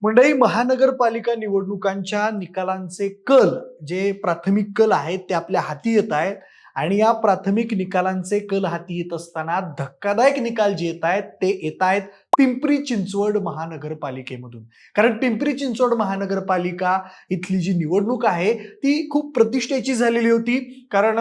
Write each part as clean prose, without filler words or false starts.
मंडळी, महानगरपालिका निवडणुकांच्या निकालांचे कल, जे प्राथमिक कल आहेत ते आपल्या हाती येत आहेत आणि या प्राथमिक निकालांचे कल हाती येत असताना धक्कादायक निकाल जे येत आहेत ते येत आहेत पिंपरी चिंचवड महानगरपालिकेमधून. कारण पिंपरी चिंचवड महानगरपालिका इथली जी निवडणूक आहे ती खूप प्रतिष्ठेची झालेली होती. कारण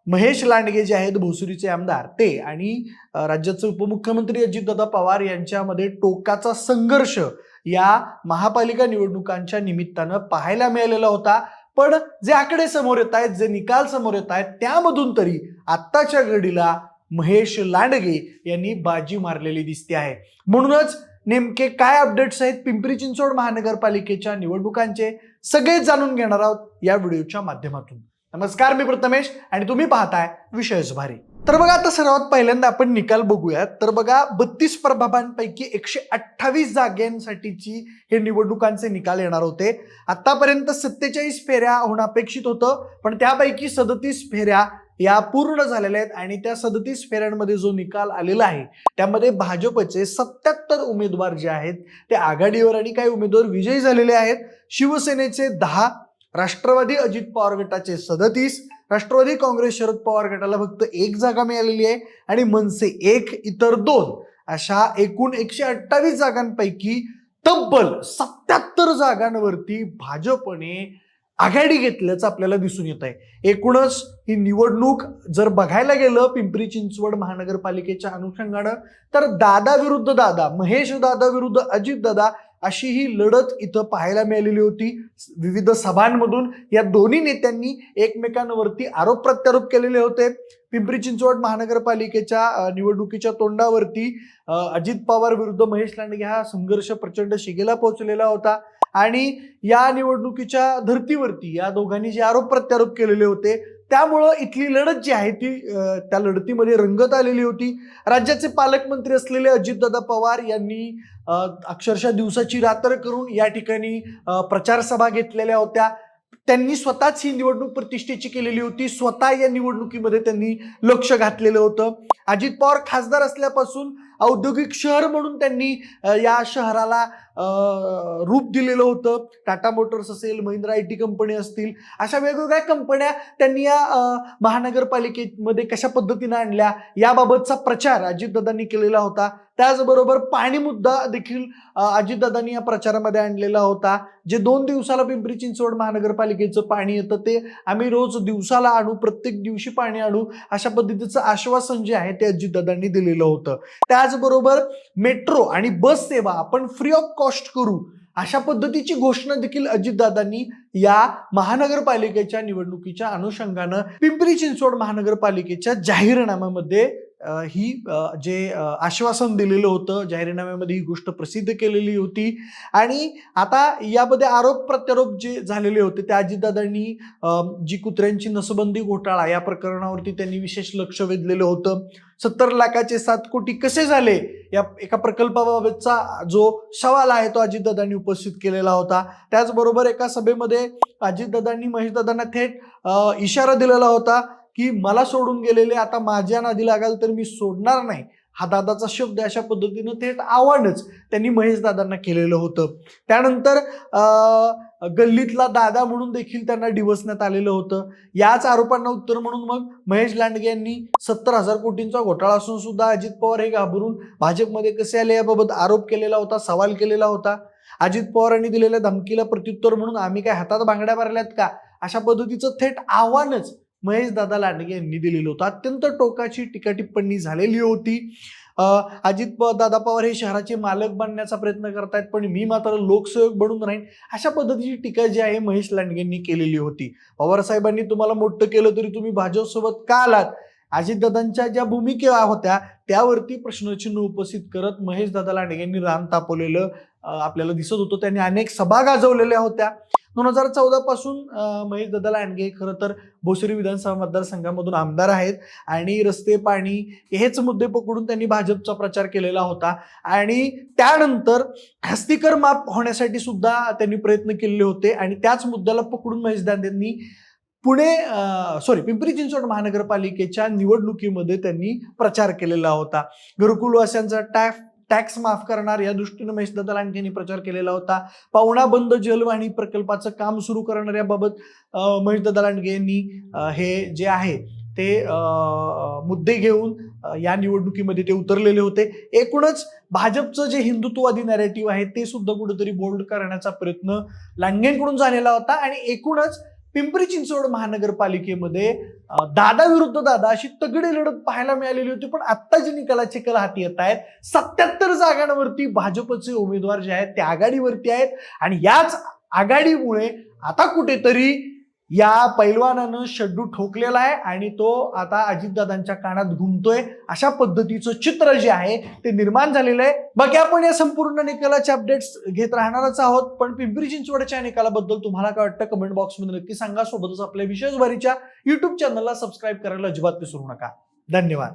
महेश लांडगे जे आहेत भोसरीचे आमदार ते आणि राज्याचे उपमुख्यमंत्री अजितदादा पवार यांच्यामध्ये टोकाचा संघर्ष या महापालिका निवडणुकांच्या निमित्तानं पाहायला मिळालेला होता. पण जे आकडे समोर येत आहेत, जे निकाल समोर येत आहेत, त्यामधून तरी आत्ताच्या घडीला महेश लांडगे यांनी बाजी मारलेली दिसते आहे. म्हणूनच नेमके काय अपडेट्स आहेत पिंपरी चिंचवड महानगरपालिकेच्या निवडणुकांचे सगळे जाणून घेणार आहोत या व्हिडिओच्या माध्यमातून. नमस्कार, मी प्रथमेश आणि तुम्ही पाहताय विशेष भारी. तर बघा, आता सर्वात पहिल्यांदा आपण निकाल बघूयात. तर बघा, 32 प्रभागांपैकी 128 जागांसाठीची हे निवडणुकांचे निकाल येणार होते. आतापर्यंत 47 फेऱ्या होणं अपेक्षित होतं, पण त्यापैकी 37 फेऱ्या या पूर्ण झालेल्या आहेत आणि त्या 37 फेऱ्यांमध्ये जो निकाल आलेला आहे त्यामध्ये भाजपचे 77 उमेदवार जे आहेत ते आघाडीवर आणि काही उमेदवार विजयी झालेले आहेत. शिवसेनेचे 10, राष्ट्रवादी अजित पवार गटाचे 37, राष्ट्रवादी काँग्रेस शरद पवार गटाला फक्त 1 जागा मिळालेली आहे आणि मनसे 1, इतर 2, अशा एकूण 128 जागांपैकी तब्बल 77 जागांवरती भाजपने आघाडी घेतल्याचं आपल्याला दिसून येत आहे. एकूणच ही निवडणूक जर बघायला गेलं पिंपरी चिंचवड महानगरपालिकेच्या अनुषंगानं तर दादा विरुद्ध दादा, महेश दादा विरुद्ध अजित दादा अशी ही लढत इथं पाहायला मिळालेली होती. विविध सभांमधून या दोन्ही नेत्यांनी एकमेकांवरती आरोप प्रत्यारोप केलेले होते. पिंपरी चिंचवड महानगरपालिकेच्या निवडणुकीच्या तोंडावरती अजित पवार विरुद्ध महेश लांडगे हा संघर्ष प्रचंड शिगेला पोहोचलेला होता आणि या निवडणुकीच्या धर्तीवरती या दोघांनी जे आरोप प्रत्यारोप केलेले होते त्यामुळं इथली लढत जी आहे ती त्या लढतीमध्ये रंगत आलेली होती. राज्याचे पालकमंत्री असलेले अजितदादा पवार यांनी अक्षरशः दिवसाची रात्र करून या ठिकाणी प्रचार सभा घेतलेल्या होत्या. त्यांनी स्वतःच ही निवडणूक प्रतिष्ठेची केलेली होती. स्वतः या निवडणुकीमध्ये त्यांनी लक्ष घातलेलं होतं. अजित पवार खासदार असल्यापासून औद्योगिक शहर म्हणून त्यांनी या शहराला रूप दिलेलं होतं. टाटा मोटर्स असेल, महिंद्रा IT कंपनी असतील, अशा वेगवेगळ्या कंपन्या त्यांनी या महानगरपालिकेमध्ये कशा पद्धतीने आणल्या याबाबतचा प्रचार अजितदादांनी केलेला होता. त्याचबरोबर पाणी मुद्दा देखील अजितदादांनी या प्रचारामध्ये आणलेला होता. जे 2 दिवसाला पिंपरी चिंचवड महानगरपालिकेचं पाणी येतं ते आम्ही रोज दिवसाला आणू, प्रत्येक दिवशी पाणी आणू, अशा पद्धतीचं आश्वासन जे आहे ते अजितदादांनी दिलेलं होतं. त्याचबरोबर मेट्रो आणि बस सेवा आपण फ्री ऑफ कॉस्ट करू, अशा पद्धतीची घोषणा देखील अजितदादांनी या महानगरपालिकेच्या निवडणुकीच्या अनुषंगानं पिंपरी चिंचवड महानगरपालिकेच्या जाहीरनाम्यामध्ये ही जे आश्वासन दिलेलं होतं, जाहीरनाम्यामध्ये ही गोष्ट प्रसिद्ध केलेली होती. आणि आता यामध्ये आरोप प्रत्यारोप जे झालेले होते त्या अजितदादांनी जी कुत्र्यांची नसबंदी घोटाळा या प्रकरणावरती त्यांनी विशेष लक्ष वेधलेलं होतं. 70 लाखाचे 7 कोटी कसे झाले या एका प्रकल्पाबाबतचा जो सवाल आहे तो अजितदादांनी उपस्थित केलेला होता. त्याचबरोबर एका सभेमध्ये अजितदादांनी महेशदादांना थेट इशारा दिलेला होता की मला सोडून गेलेले आता माझ्या नादी लागाल तर मी सोडणार नाही, हा दादाचा शब्द. अशा पद्धतीनं थेट आव्हानच त्यांनी महेश दादांना केलेलं होतं. त्यानंतर गल्लीतला दादा म्हणून देखील त्यांना डिवसण्यात आलेलं होतं. याच आरोपांना उत्तर म्हणून मग महेश लांडगे यांनी 70,000 कोटींचा घोटाळा असून सुद्धा अजित पवार हे घाबरून भाजपमध्ये कसे आले याबाबत आरोप केलेला होता, सवाल केलेला होता. अजित पवारांनी दिलेल्या धमकीला प्रत्युत्तर म्हणून आम्ही काय हातात बांगड्या मारल्यात का, अशा पद्धतीचं थेट आव्हानच महेश दादा लांडगे यांनी दिलेलं होतं. अत्यंत टोकाची टीका टिप्पणी झालेली होती. अजित दादा पवार हे शहराचे मालक बनण्याचा प्रयत्न करतायत पण मी मात्र लोकसेवक बनून राहीन, अशा पद्धतीची टीका जी आहे महेश लांडगेंनी केलेली होती. पवार साहेबांनी तुम्हाला मोठं केलं तरी तुम्ही भाजपसोबत का आलात, अजितदादांच्या ज्या भूमिका होत्या त्यावरती प्रश्नचिन्ह उपस्थित करत महेश दादा लांडगेंनी रान तापवलेलं आपल्याला दिसत होतं. त्यांनी अनेक सभा गाजवलेल्या होत्या. 2014 पासून महेश दादा लांडगे खरं तर भोसरी विधानसभा मतदारसंघामधून आमदार आहेत आणि रस्ते, पाणी हेच मुद्दे पकडून त्यांनी भाजपचा प्रचार केलेला होता. आणि त्यानंतर हस्तीकर माफ होण्यासाठी सुद्धा त्यांनी प्रयत्न केलेले होते आणि त्याच मुद्द्याला पकडून महेश दादांनी पिंपरी चिंचवड महानगरपालिकेच्या निवडणुकीमध्ये त्यांनी प्रचार केलेला होता. घरकुलवासियांचा टॅक्स माफ करणार या दृष्टीने महेशदादा लांडगे यांनी प्रचार केलेला होता. पावणा बंद जलवाहिनी प्रकल्पाचं काम सुरू करणाऱ्याबाबत महेशदादा लांडगे यांनी हे जे आहे ते मुद्दे घेऊन या निवडणुकीमध्ये ते उतरलेले होते. एकूणच भाजपचं जे हिंदुत्ववादी नॅरेटिव्ह आहे ते सुद्धा कुठेतरी बोल्ड करण्याचा प्रयत्न लांडगेंकडून झालेला होता. आणि एकूणच पिंपरी चिंचवड महानगरपालिकेमध्ये दादा विरुद्ध दादा अशी तगडी लढत पाहायला मिळालेली होती. पण आता जे निकालाचे कल हाती येत आहेत 77 जागांवरती भाजपचे उमेदवार जे आहेत ते आघाडीवरती आहेत. आणि याच आघाडीमुळे आता कुठेतरी या पैलवानानं शड्डू ठोकलेला आहे आणि तो आता अजितदादांच्या कानात घुमतोय अशा पद्धतीचं चित्र जे आहे ते निर्माण झालेलं आहे. बाकी आपण या संपूर्ण निकालाचे अपडेट्स घेत राहणारच आहोत. पण पिंपरी चिंचवडच्या निकालाबद्दल तुम्हाला काय वाटतं कमेंट बॉक्समध्ये नक्की सांगा. सोबतच आपल्या विशेष वारीच्या युट्यूब चॅनलला सबस्क्राईब करायला अजिबात विसरू नका. धन्यवाद.